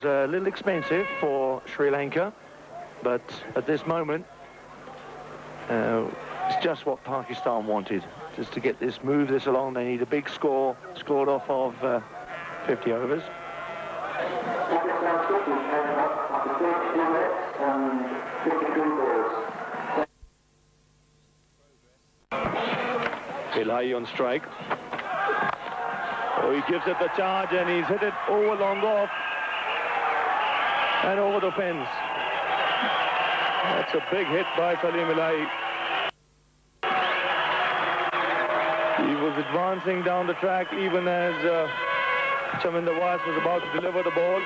A little expensive for Sri Lanka, but at this moment, it's just what Pakistan wanted. Just to get this, move this along, they need a big score, scored off of 50 overs. Ilahi on strike. Oh, he gives it the charge and he's hit it over long off and over the fence. That's a big hit by Salim Ilahi. He was advancing down the track even as Chaminda Was was about to deliver the ball.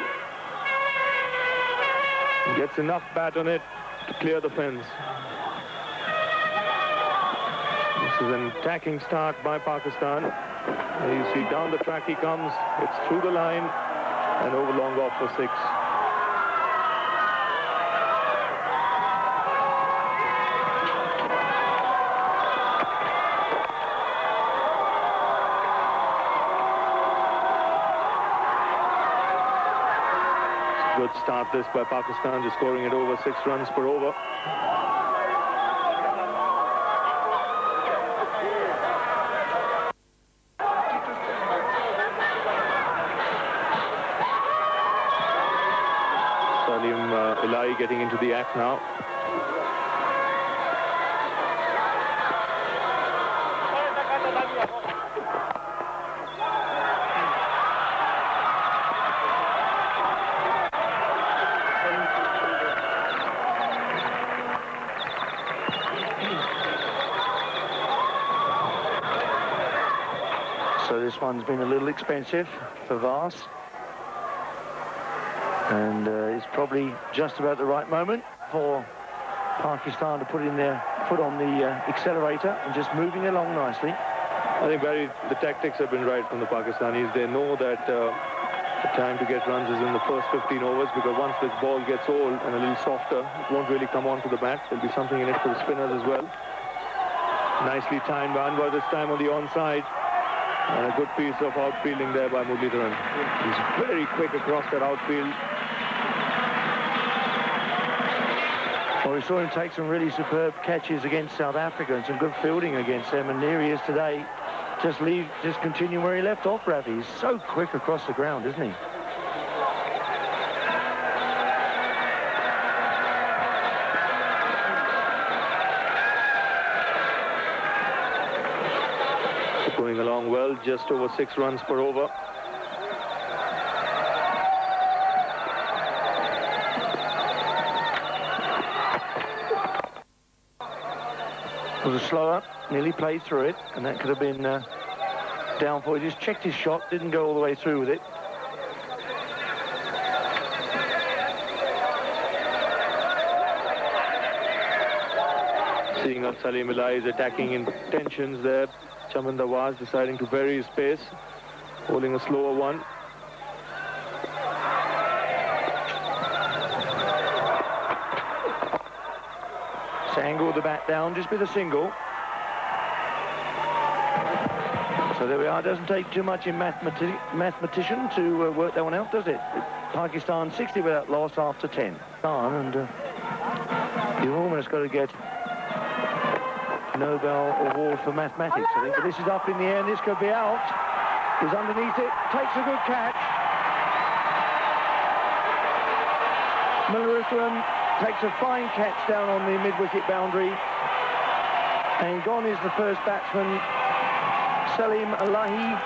He gets enough bat on it to clear the fence. This is an attacking start by Pakistan. You see down the track he comes, it's through the line and over long off for 6. Good start this by Pakistan, just scoring it over 6 runs per over. Salim Ilahi getting into the act now. So this one's been a little expensive for Vas. And it's probably just about the right moment for Pakistan to put in their foot on the accelerator and just moving along nicely. I think the tactics have been right from the Pakistanis. They know that the time to get runs is in the first 15 overs, because once this ball gets old and a little softer, it won't really come onto the bat. There'll be something in it for the spinners as well. Nicely timed by Anwar this time on the onside. And a good piece of outfielding there by Muralidharan. He's very quick across that outfield. Well, we saw him take some really superb catches against South Africa and some good fielding against them. And here he is today. Just continue where he left off, Ravi. He's so quick across the ground, isn't he? Going along well, just over 6 runs per over. It was a slower, nearly played through it, and that could have been down for. He just checked his shot, didn't go all the way through with it. Seeing how Salim Ilahi's attacking intentions there. Chaminda Was deciding to vary his pace, holding a slower one. Angle the bat down, just with a single. So there we are. It doesn't take too much in mathematician to work that one out, does it? Pakistan 60 without loss after 10. And you've almost got to get Nobel Award for mathematics, I think. But this is up in the air, and this could be out. He's underneath it, takes a good catch. Muralidharan takes a fine catch down on the mid-wicket boundary. And gone is the first batsman, Salim Ilahi,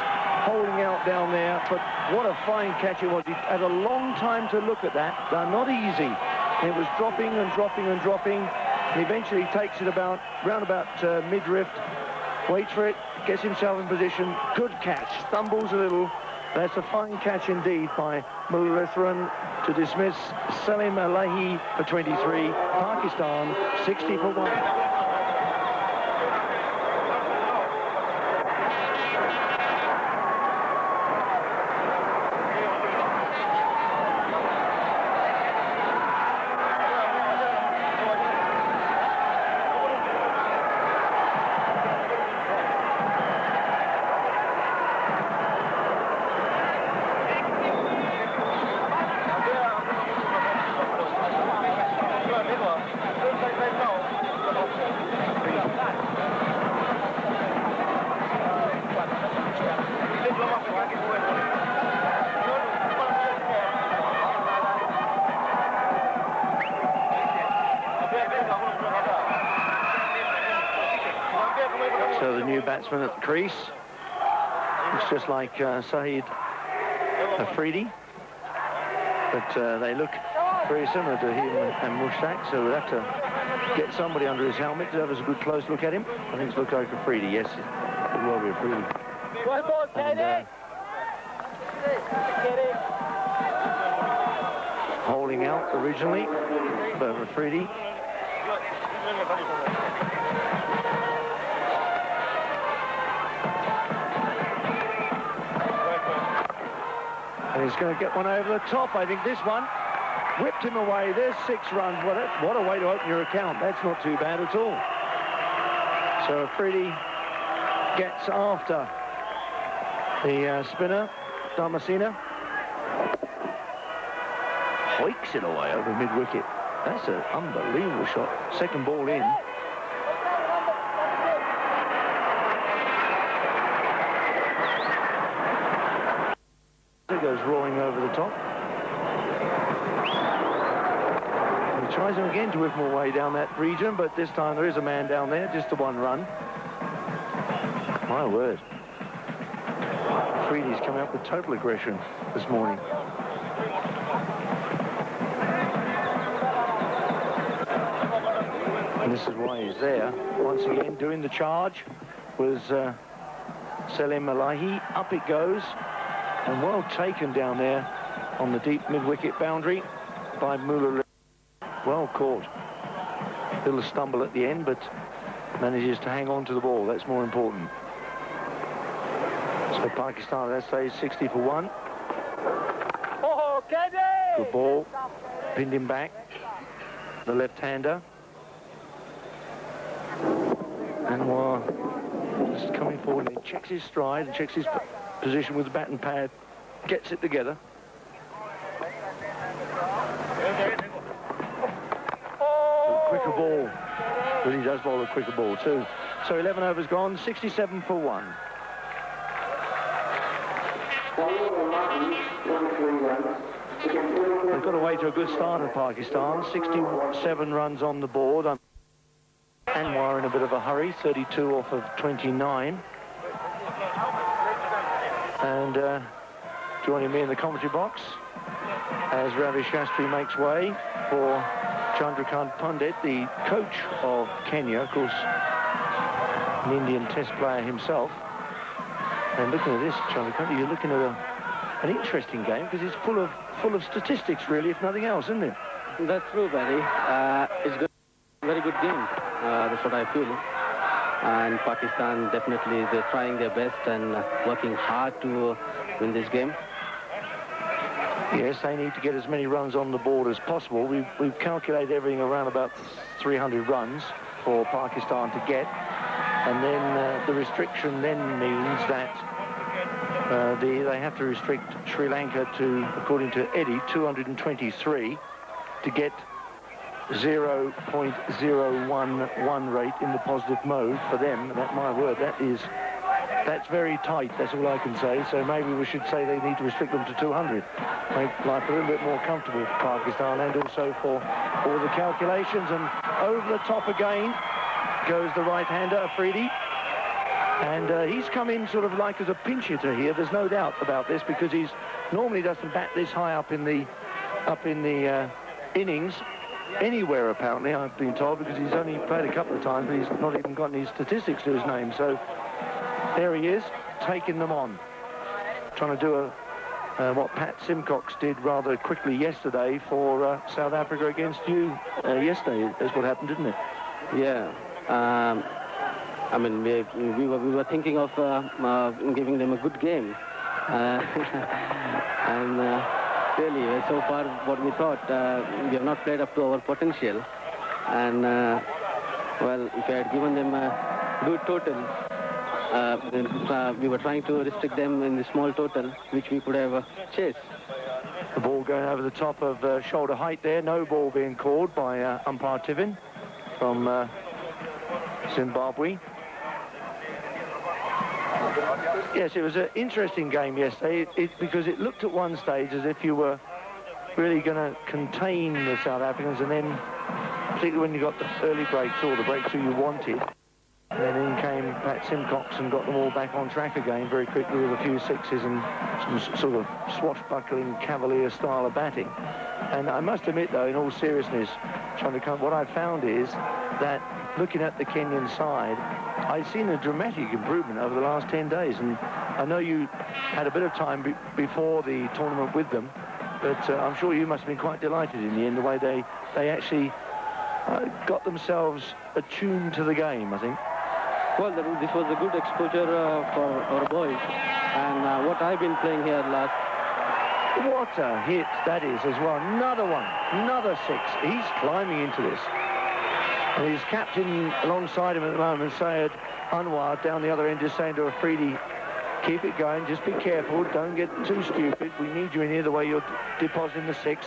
holding out down there. But what a fine catch it was. He had a long time to look at that. Not easy. It was dropping and dropping and dropping. And eventually takes it round about mid-rift. Waits for it, gets himself in position. Good catch. Stumbles a little. That's a fine catch indeed by Muralidharan to dismiss Salim Ilahi for 23. Pakistan 60 for 1. a new batsman at the crease. It's just like Shahid Afridi, but they look very similar to him and Mushtaq, so we'll have to get somebody under his helmet to have us a good close look at him. I think it's looked like Afridi, yes, it will be Afridi. And, holding out originally for Afridi. And he's going to get one over the top. I think this one whipped him away. There's 6 runs. What a way to open your account. That's not too bad at all. So Afridi gets after the spinner, Damasina. Hoiks it away over mid-wicket. That's an unbelievable shot. Second ball in. It goes rolling over the top. He tries him again to whip him away down that region, but this time there is a man down there, just the 1 run. My word. Afridi's coming up with total aggression this morning. And this is why he's there. Once again, doing the charge was Salim Alahi. Up it goes. And well taken down there on the deep mid-wicket boundary by Mullah. Well caught. Little stumble at the end, but manages to hang on to the ball. That's more important. So Pakistan at that stage, 60 for 1. Good ball. Pinned him back. The left-hander. Anwar just coming forward and he checks his stride and checks his position with the bat and pad, gets it together. Quicker ball. Really does bowl a quicker ball too. So 11 overs gone, 67 for 1. They've got away to a good start in Pakistan. 67 runs on the board. Anwar in a bit of a hurry, 32 off of 29. And joining me in the commentary box as Ravi Shastri makes way for Chandrakant Pandit, the coach of Kenya, of course, an Indian test player himself. And looking at this, Chandrakant, you're looking at an interesting game because it's full of statistics, really, if nothing else, isn't it? That's true, Barry. It's good, very good game. That's what I feel. And Pakistan definitely, they're trying their best and working hard to win this game. Yes, they need to get as many runs on the board as possible. We've calculated everything around about 300 runs for Pakistan to get. And then the restriction then means that they have to restrict Sri Lanka to, according to Eddie, 223 to get 0.011 rate in the positive mode for them. That, my word, that's very tight. That's all I can say. So maybe we should say they need to restrict them to 200. Make life a little bit more comfortable for Pakistan and also for all the calculations. And over the top again goes the right-hander, Afridi. And he's come in sort of like as a pinch hitter here. There's no doubt about this because he's normally doesn't bat this high up in the innings anywhere, apparently, I've been told, because he's only played a couple of times, but he's not even got any statistics to his name. So there he is, taking them on. Trying to do what Pat Simcox did rather quickly yesterday for South Africa against you yesterday. That's what happened, didn't it? Yeah. I mean, we were thinking of giving them a good game. And really, so far, what we thought, we have not played up to our potential. And, well, if I had given them a good total, we were trying to restrict them in the small total, which we could have chased. The ball going over the top of shoulder height there. No ball being called by umpire Tivin from Zimbabwe. Yes, it was an interesting game yesterday because it looked at one stage as if you were really going to contain the South Africans, and then particularly when you got the early breaks or the breakthrough you wanted, and then in came Pat Simcox and got them all back on track again very quickly with a few sixes and some sort of swashbuckling cavalier style of batting. And I must admit, though, in all seriousness, what I've found is that looking at the Kenyan side, I've seen a dramatic improvement over the last 10 days. And I know you had a bit of time before the tournament with them, but I'm sure you must have been quite delighted in the end, the way they actually got themselves attuned to the game, I think. Well, this was a good exposure for our boys. And what I've been playing here last... What a hit that is as well. Another one, another six. He's climbing into this. And his captain alongside him at the moment, Shahid Anwar, down the other end, just saying to Afridi, keep it going, just be careful, don't get too stupid. We need you in here the way you're depositing the six.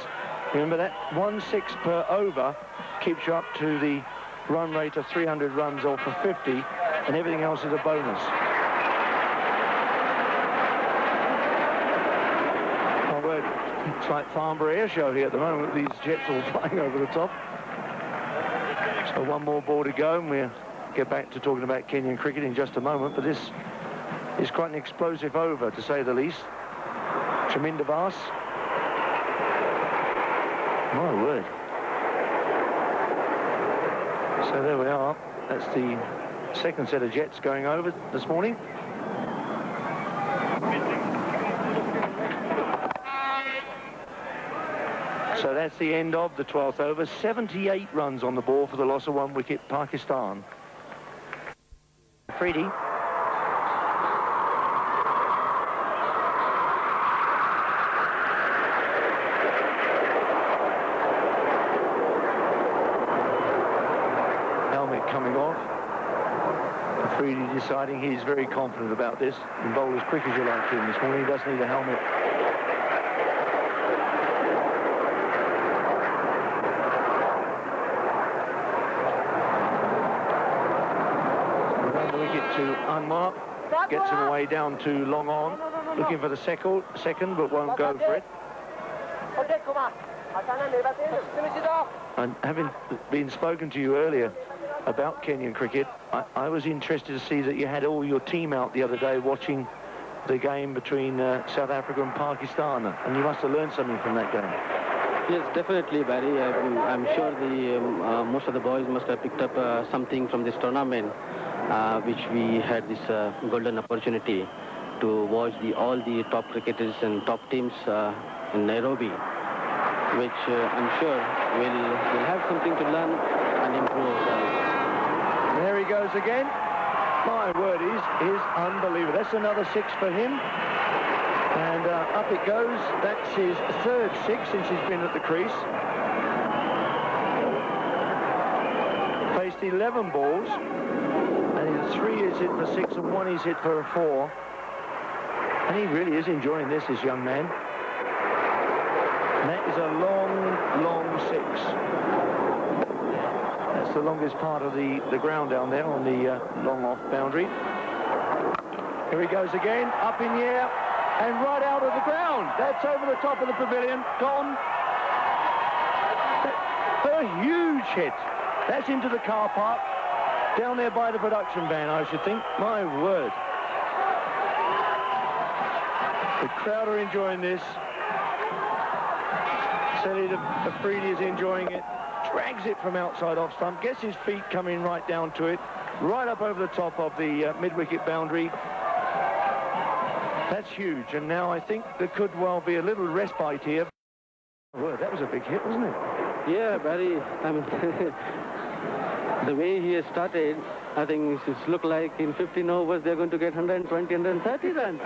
Remember that 1 6 per over keeps you up to the run rate of 300 runs or for 50, and everything else is a bonus. My word, it's like Farnborough Air Show here at the moment, with these jets all flying over the top. So one more ball to go, and we'll get back to talking about Kenyan cricket in just a moment, but this is quite an explosive over, to say the least. Chaminda Vas. My word. So there we are. That's the second set of jets going over this morning. So that's the end of the 12th over. 78 runs on the ball for the loss of 1 wicket, Pakistan. Afridi. Helmet coming off. Afridi deciding he's very confident about this. And bowl as quick as you like to him this morning. He does need a helmet. To Anwar, gets him away down to long on, looking for the second, but won't go for it. And having been spoken to you earlier about Kenyan cricket, I was interested to see that you had all your team out the other day watching the game between South Africa and Pakistan, and you must have learned something from that game. Yes, definitely, Barry. I'm sure the most of the boys must have picked up something from this tournament, which we had this golden opportunity to watch all the top cricketers and top teams in Nairobi, which I'm sure will have something to learn and improve. There he goes again. My word, is unbelievable. That's another 6 for him. And up it goes. That's his third 6 since he's been at the crease. Faced 11 balls. And 3 is hit for 6 and 1 is hit for a 4. And he really is enjoying this young man. And that is a long, long 6. That's the longest part of the ground down there on the long off boundary. Here he goes again, up in the air. And right out of the ground. That's over the top of the pavilion. Gone. A huge hit. That's into the car park. Down there by the production van, I should think. My word. The crowd are enjoying this. Shahid Afridi is enjoying it. Drags it from outside off stump. Gets his feet coming right down to it. Right up over the top of the mid-wicket boundary. That's huge, and now I think there could well be a little respite here. Well, that was a big hit, wasn't it? Yeah, Barry. I mean, the way he has started, I think it looked like in 15 overs they're going to get 120, 130 runs.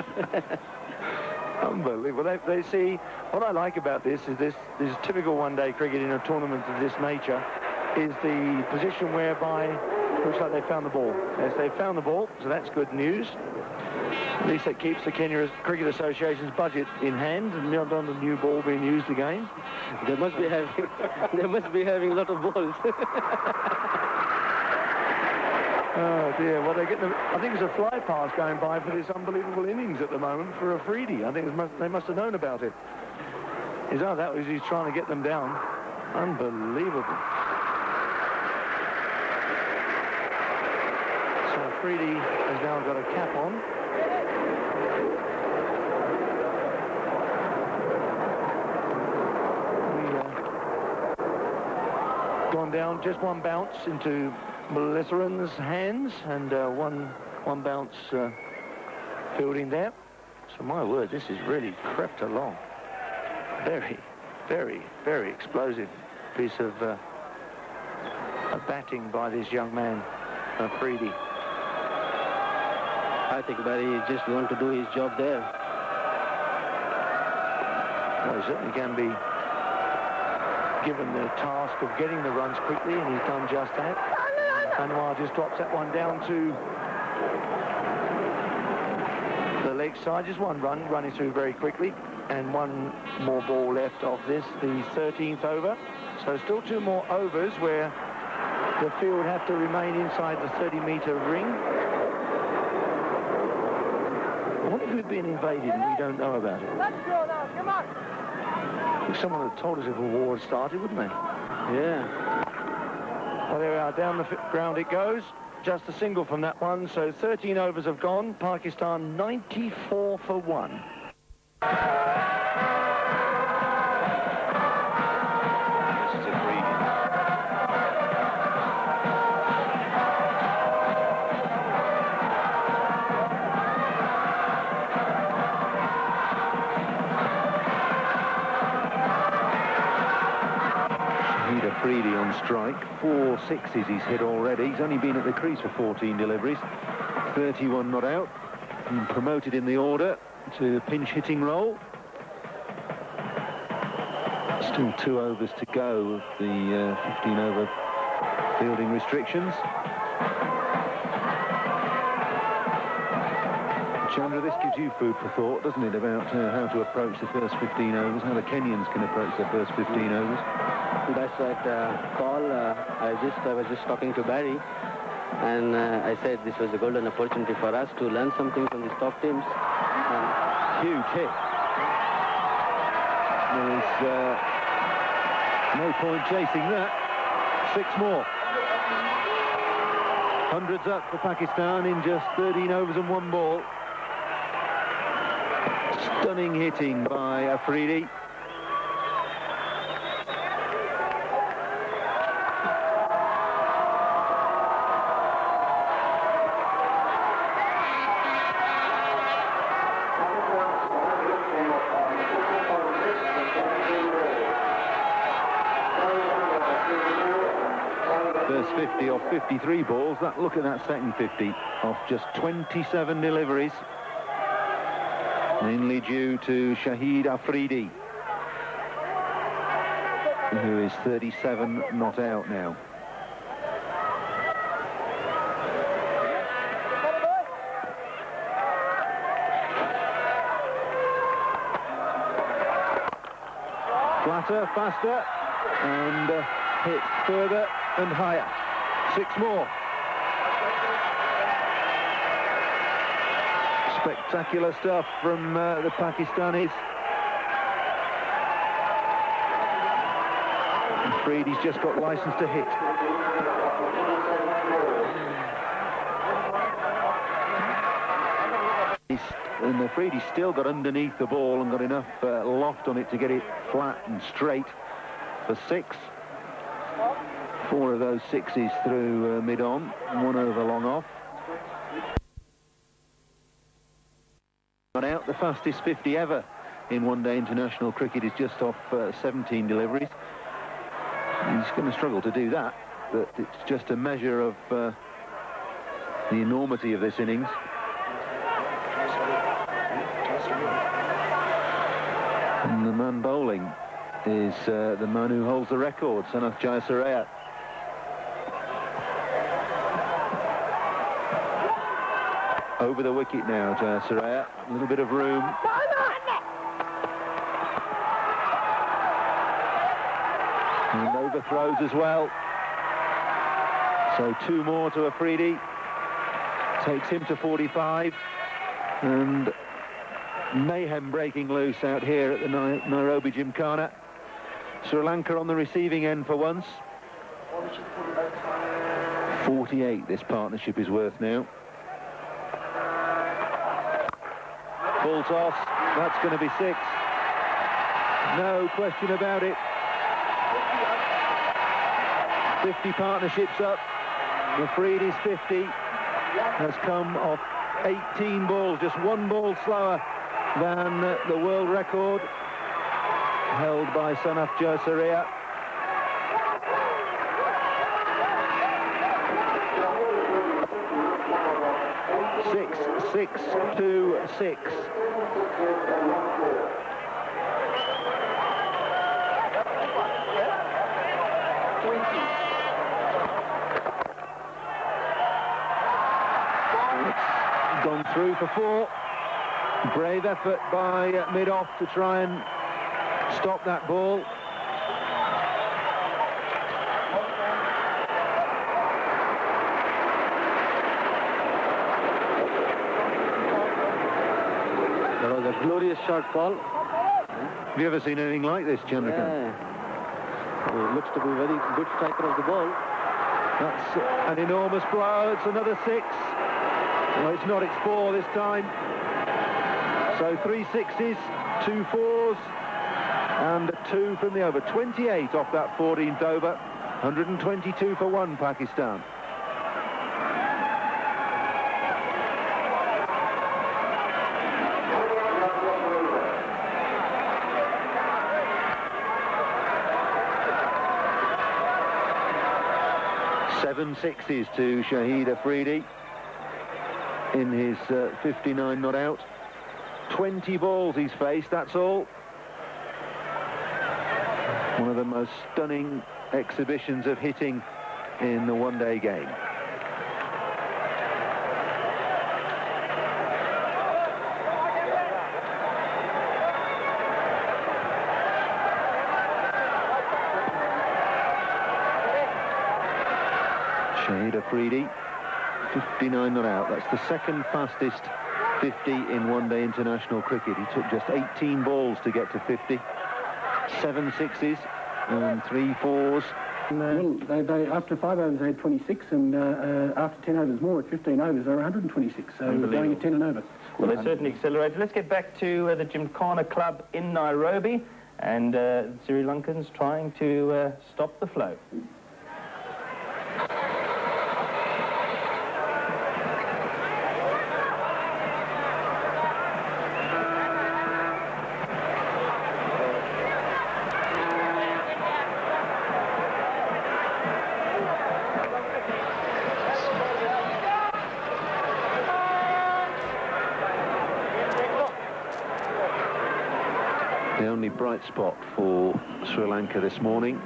Unbelievable. They see, what I like about this is this typical one-day cricket in a tournament of this nature is the position whereby it looks like they found the ball. Yes, they found the ball, so that's good news. At least that keeps the Kenya Cricket Association's budget in hand, and not on the new ball being used again. They must be having a lot of balls. Oh dear. Well, I think there's a fly pass going by for this unbelievable innings at the moment for Afridi. I think they must have known about it. He's trying to get them down. Unbelievable. So Afridi has now got a cap on. Gone down, just one bounce into Malisaran's hands, and one bounce fielding there. So my word, this is really crept along. Very, very, very explosive piece of batting by this young man, Afridi. I think Barry just want to do his job there. Well, he certainly can be given the task of getting the runs quickly, and he's done just that. Anwar just drops that one down to the leg side. Just one run running through very quickly, and one more ball left of this, the 13th over. So still 2 more overs where the field have to remain inside the 30-meter ring. I wonder if we've been invaded and we don't know about it. Let's go now, come on. If someone had told us if a war had started, wouldn't they? Yeah. Well, there we are. Down the ground it goes. Just a single from that one. So 13 overs have gone. Pakistan 94 for 1. Shahid Afridi on strike. 4 sixes he's hit already. He's only been at the crease for 14 deliveries. 31 not out. And promoted in the order to the pinch hitting role. Still 2 overs to go of the 15 over fielding restrictions. Chandra, this gives you food for thought, doesn't it, about how to approach the first 15 overs, how the Kenyans can approach their first 15 overs. That's right, Paul. I was just talking to Barry, and I said this was a golden opportunity for us to learn something from these top teams. Huge hit. There's no point chasing that. 6 more. Hundreds up for Pakistan in just 13 overs and 1 ball. Stunning hitting by Afridi. First 50 off 53 balls. Look at that second 50 off just 27 deliveries. Mainly due to Shahid Afridi, who is 37 not out now. Flatter, faster, and hit further and higher. 6 more. Spectacular stuff from the Pakistanis. Afridi's just got license to hit. And Afridi's still got underneath the ball and got enough loft on it to get it flat and straight for 6. 4 of those 6s through mid-on, 1 over long off. Not out. The fastest 50 ever in one-day international cricket is just off 17 deliveries. He's going to struggle to do that, but it's just a measure of the enormity of this innings. And the man bowling is the man who holds the record, Sanath Jayasuriya. Over the wicket now, Jayasuriya. A little bit of room. And overthrows as well. So 2 more to Afridi. Takes him to 45. And mayhem breaking loose out here at the Nairobi Gymkhana. Sri Lanka on the receiving end for once. 48 this partnership is worth now. Full toss. That's going to be 6. No question about it. 50 partnerships up. Afridi's 50 has come off 18 balls, just 1 ball slower than the world record held by Sanaf Josaria. Six, 2-6. Gone through for 4. Brave effort by mid-off to try and stop that ball. That was a glorious shot, Paul. Have you ever seen anything like this, Chandrakant? Yeah. He looks to be a very good striker of the ball. That's an enormous blow. It's another 6. Well, it's not, it's 4 this time. So 3 6s, 2 4s, and a 2 from the over. 28 off that 14th over. 122 for 1, Pakistan. Seven 6s to Shahid Afridi in his 59 not out. 20 balls he's faced, that's all. One of the most stunning exhibitions of hitting in the one-day game. Shahid Afridi, 59 not out. That's the second fastest 50 in one-day international cricket. He took just 18 balls to get to 50. 7 6s and 3 4s. Well, they after 5 overs they had 26, and after 10 overs more, at 15 overs, they were 126. So going at 10 and over. Well, they certainly accelerated. Let's get back to the Gymkhana Club in Nairobi, and Sri Lankans trying to stop the flow. The only bright spot for Sri Lanka this morning.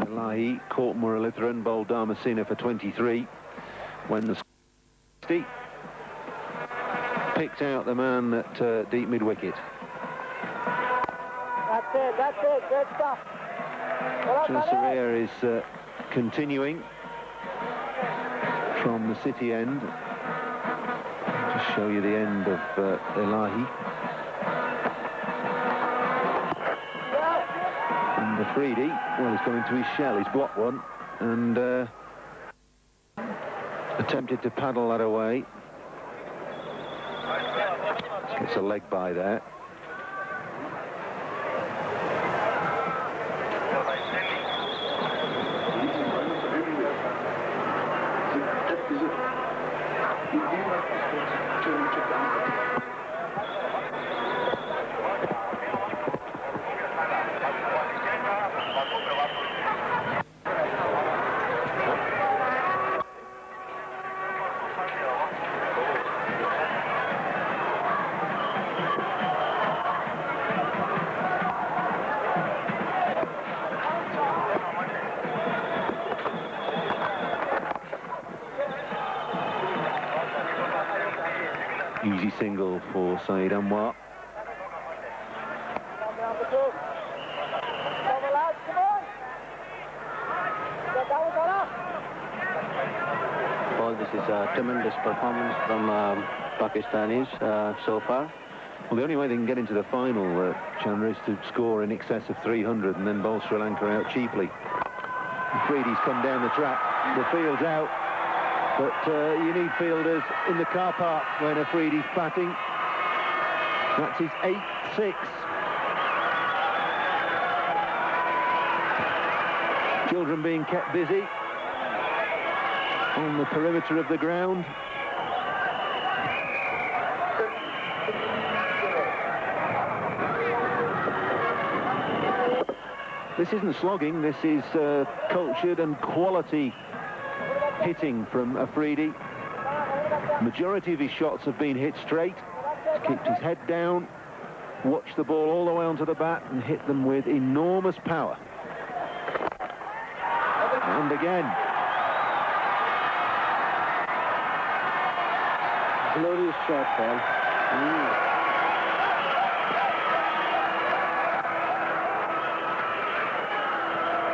Elahi caught Muralitharan, bowled Dharmasena for 23. When the 60 picked out the man at deep mid-wicket. That's it, good stuff. Josaria is continuing from the city end. Just show you the end of Elahi. And Afridi, well, he's gone into his shell. He's blocked one and attempted to paddle that away. It's a leg by there. Easy single for Saeed Anwar. Well, this is a tremendous performance from Pakistanis so far. Well, the only way they can get into the final, Chandra, is to score in excess of 300 and then bowl Sri Lanka out cheaply. Afridi's come down the track, the field's out, but you need fielders in the car park when Afridi's batting. That's his 8-6. Children being kept busy on the perimeter of the ground. This isn't slogging, this is cultured and quality hitting from Afridi. Majority of his shots have been hit straight. He's kept his head down, watched the ball all the way onto the bat and hit them with enormous power. And again. Glorious shot, Paul.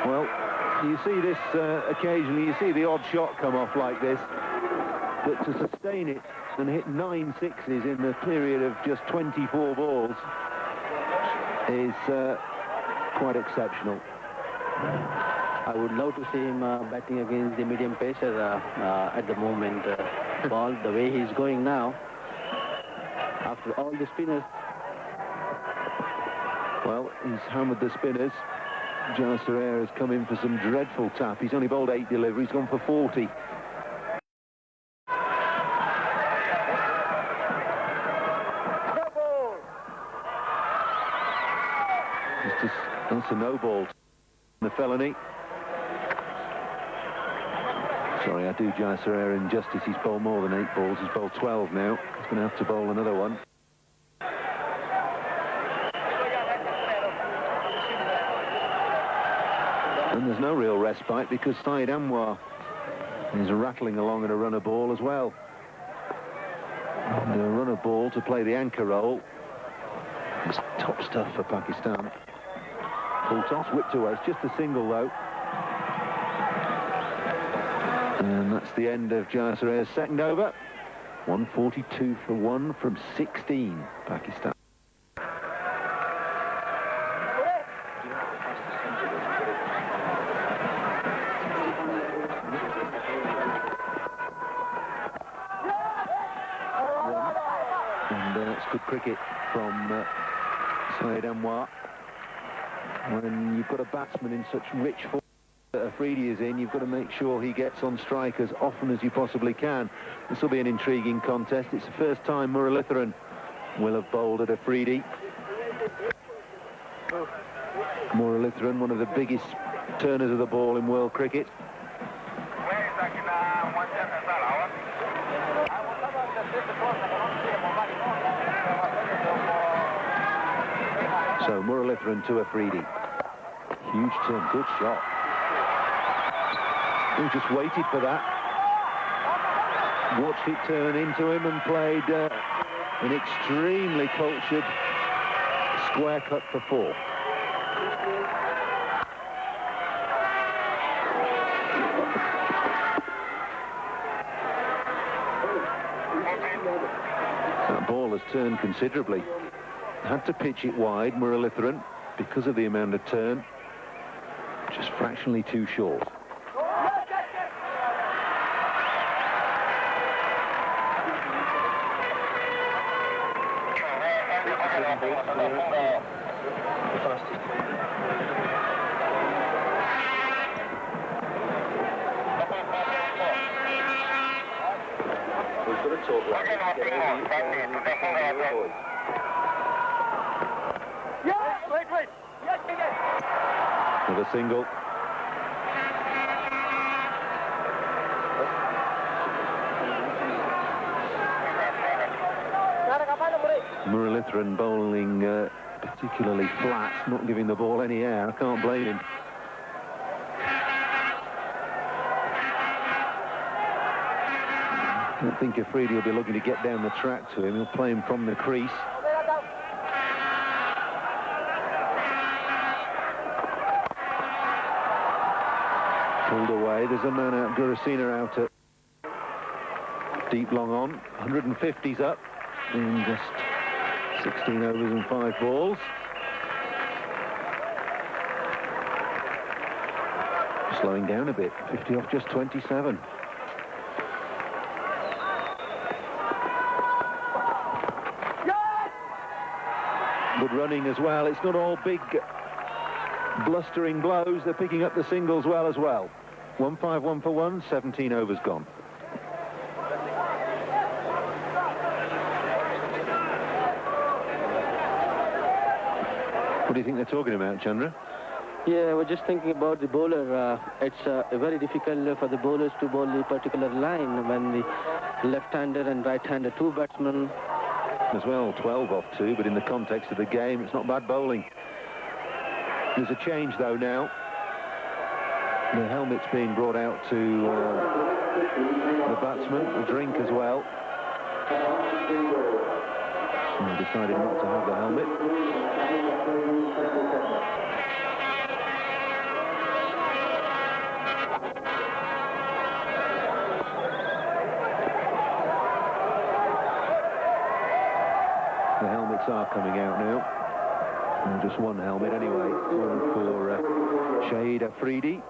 Well, you see this occasionally, you see the odd shot come off like this, but to sustain it and hit 9 sixes in the period of just 24 balls is quite exceptional. I would love to see him batting against the medium pacer at the moment. Ball, the way he's going now, after all the spinners. Well, he's hammered the spinners. Janasarer has come in for some dreadful tap. He's only bowled 8 deliveries, gone for 40. That's a no ball. The felony. Sorry, I do Janasarer injustice. He's bowled more than 8 balls. He's bowled 12 now. He's going to have to bowl another one. And there's no real respite because Shahid Anwar is rattling along at a runner ball as well. And a runner ball to play the anchor role. It's top stuff for Pakistan. Full toss, whipped away. It's just a single though. And that's the end of Janasare's second over. 142 for 1 from 16, Pakistan. And it's good cricket from Shahid Anwar. When you've got a batsman in such rich form that Afridi is in, you've got to make sure he gets on strike as often as you possibly can. This will be an intriguing contest. It's the first time Muralitharan will have bowled at Afridi. Muralitharan, one of the biggest turners of the ball in world cricket. So Muralitharan to Afridi. Huge turn, good shot. He just waited for that. Watched it turn into him and played an extremely cultured square cut for 4. That ball has turned considerably. Had to pitch it wide, Muralitharan, because of the amount of turn. Just fractionally too short. With a single. Muralitharan bowling particularly flat, not giving the ball any air. I can't blame him. I don't think Afridi will be looking to get down the track to him. He'll play him from the crease. Pulled away. There's a man out, Gurasena out at deep long on. 150's up in just 16 overs and 5 balls. Slowing down a bit. 50 off just 27. running as well. It's not all big blustering blows. They're picking up the singles well as well. 1-5-1 for 1, 17 overs gone. What do you think they're talking about, Chandra? Yeah, we're just thinking about the bowler. It's very difficult for the bowlers to bowl the particular line when the left-hander and right-hander, two batsmen. As well, 12 off 2, but in the context of the game, it's not bad bowling. There's a change, though, now. The helmet's being brought out to the batsman, a drink as well. And they decided not to have the helmet. The helmets are coming out now. And just one helmet anyway. One for Shahid Afridi.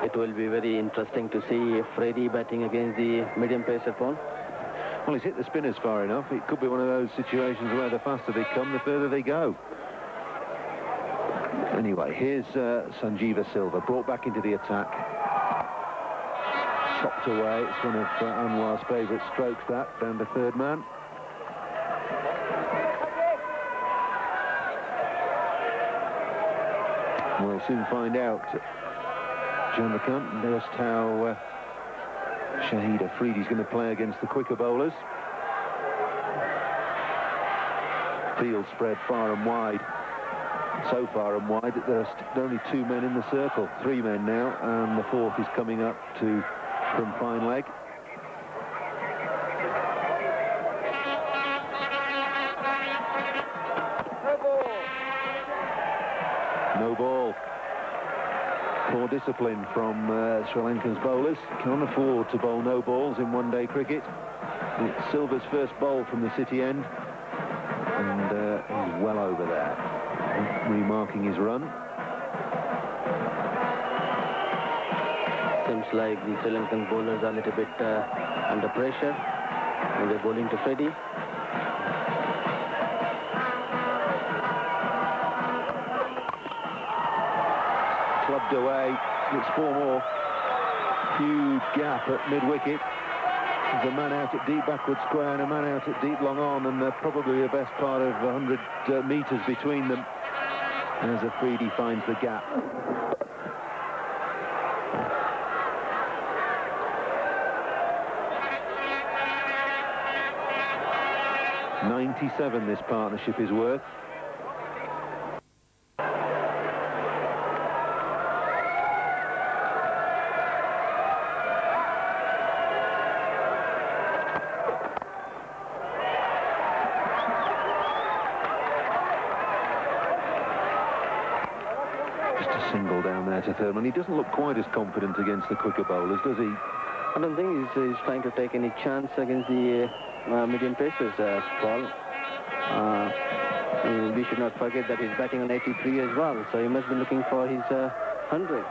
It will be very interesting to see Freddie batting against the medium pacer pawn. Well, he's hit the spinners far enough. It could be one of those situations where the faster they come, the further they go. Anyway, here's Sanjeeva Silva, brought back into the attack. Chopped away. It's one of Anwar's favourite strokes, that, down to third man. We'll soon find out, Chandrakant, just how Shahid Afridi's going to play against the quicker bowlers. Field spread far and wide. So far and wide that there are only 2 men in the circle. 3 men now, and the 4th is coming up from fine leg. No ball. Poor discipline from Sri Lanka's bowlers. Can't afford to bowl no balls in one-day cricket. It's Silva's first bowl from the city end, and he's well over there, remarking his run. Seems like the Sri Lankan bowlers are a little bit under pressure when they're bowling to Freddie. Clubbed away. It's 4 more. Huge gap at mid-wicket. There's a man out at deep backward square and a man out at deep long on, and they're probably the best part of 100 metres between them as Afridi finds the gap. $97 this partnership is worth. Single down there to third man. He doesn't look quite as confident against the quicker bowlers, does he? I don't think he's trying to take any chance against the medium pacers, Paul. We should not forget that he's batting on 83 as well, so he must be looking for his 100.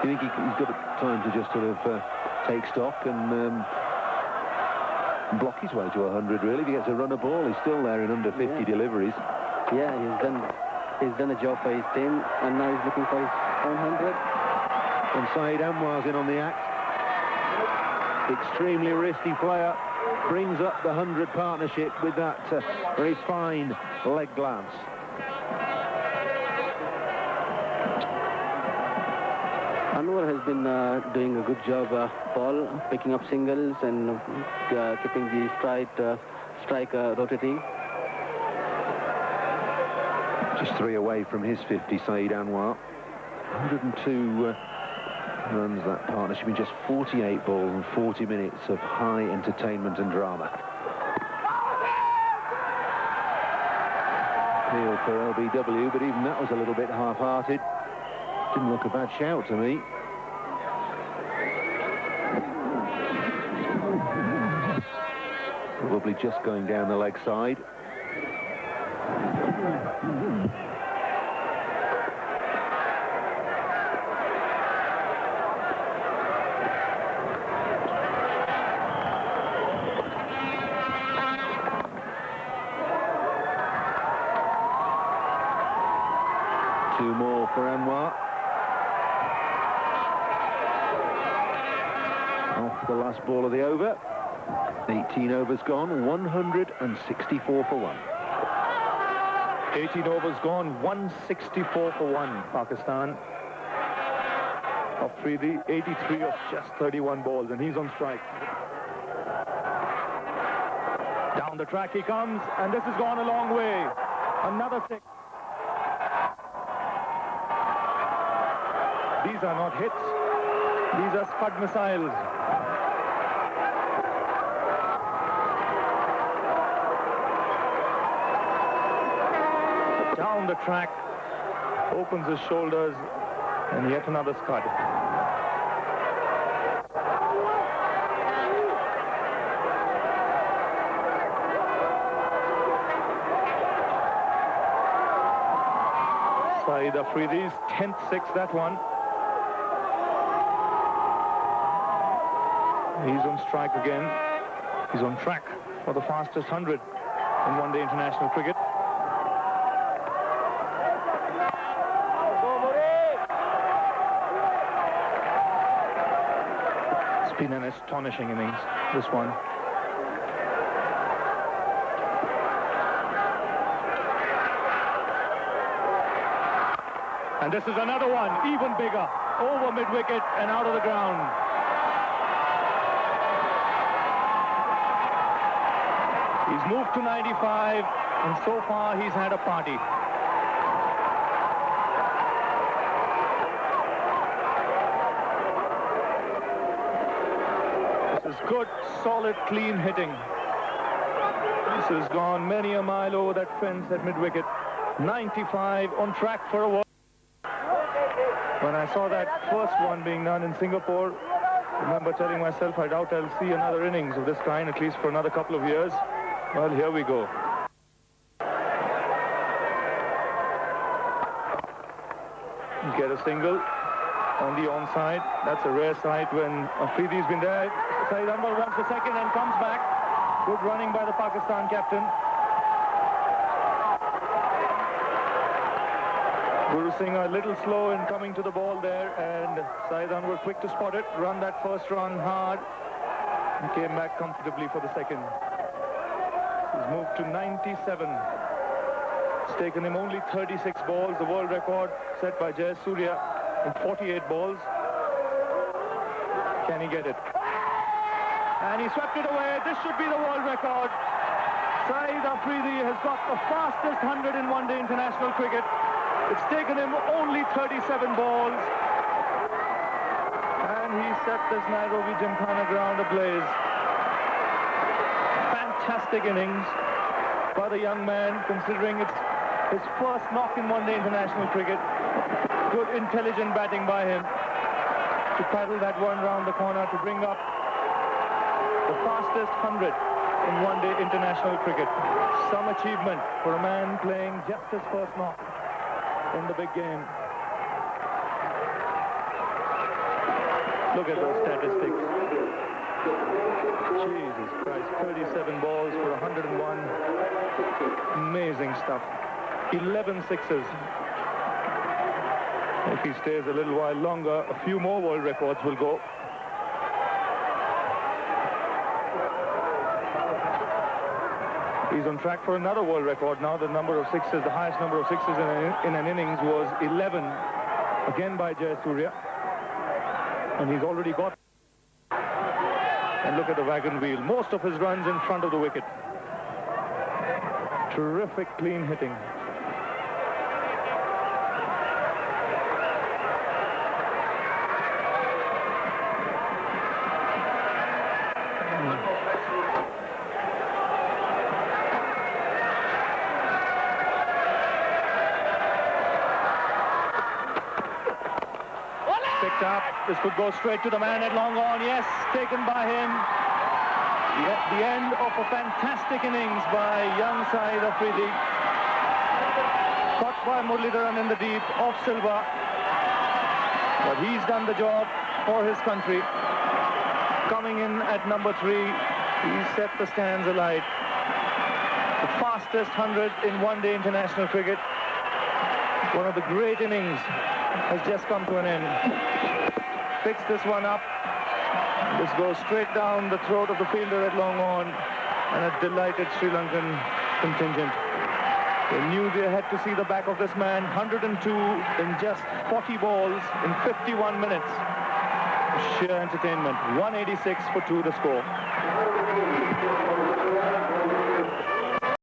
You think he's got time to just sort of take stock and block his way to 100, really? If he gets a runner ball, he's still there in under 50 deliveries. Yeah, he's done a job for his team, and now he's looking for his own 100. And Saeed Anwar's in on the act. Extremely risky player. Brings up the 100 partnership with that very fine leg glance. Anwar has been doing a good job, Paul, picking up singles and keeping the strike rotating. Just 3 away from his 50, Saeed Anwar. 102 runs that partnership in just 48 balls and 40 minutes of high entertainment and drama. Appeal for LBW, but even that was a little bit half-hearted. Didn't look a bad shout to me. Probably just going down the leg side. 2 more for Anwar. Off the last ball of the over. 18 overs gone, 164 for 1. 18 overs gone, 164 for 1, Pakistan. Afridi, 83 of just 31 balls, and he's on strike. Down the track he comes, and this has gone a long way. Another 6. These are not hits. These are Scud missiles. Down the track, opens his shoulders, and yet another Scud. Shahid Afridi's 10th 6, that one. He's on strike again. He's on track for the fastest 100 in one-day international cricket. It's been an astonishing innings, this one. And this is another one, even bigger, over mid-wicket and out of the ground. He's moved to 95, and so far he's had a party. This is good, solid, clean hitting. This has gone many a mile over that fence at mid-wicket. 95, on track for a walk. When I saw that first one being done in Singapore, I remember telling myself, I doubt I'll see another innings of this kind, at least for another couple of years. Well, here we go. Get a single on the onside. That's a rare sight when Afridi's been there. Shahid Anwar wants the second and comes back. Good running by the Pakistan captain. Guru Singh a little slow in coming to the ball there, and Shahid Anwar quick to spot it, run that first run hard, and came back comfortably for the second. He's moved to 97. It's taken him only 36 balls, the world record set by Jayasuriya in 48 balls. Can he get it? And he swept it away. This should be the world record. Shahid Afridi has got the fastest 100 in one-day international cricket. It's taken him only 37 balls, and he set this Nairobi Gymkhana ground ablaze. Fantastic innings by the young man, considering it's his first knock in one-day international cricket. Good, intelligent batting by him to paddle that one round the corner to bring up the fastest 100 in one-day international cricket. Some achievement for a man playing just his first knock in the big game. Look at those statistics. Jesus Christ, 37 balls for 101. Amazing stuff. 11 sixes. If he stays a little while longer, a few more world records will go. He's on track for another world record now. The number of sixes, the highest number of sixes in an innings was 11, again by Jayasuriya. And he's already got. And look at the wagon wheel. Most of his runs in front of the wicket. Terrific clean hitting. Picked up. This could go straight to the man at long on. Yes, taken by him. The end of a fantastic innings by young Shahid Afridi. Caught by Muralidharan in the deep, off Silva. But he's done the job for his country. Coming in at number 3, he set the stands alight. The fastest 100 in one-day international cricket. One of the great innings has just come to an end. Picks this one up. This goes straight down the throat of the fielder at long on, and a delighted Sri Lankan contingent. They knew they had to see the back of this man. 102 in just 40 balls in 51 minutes. Sheer entertainment. 186 for 2 the score.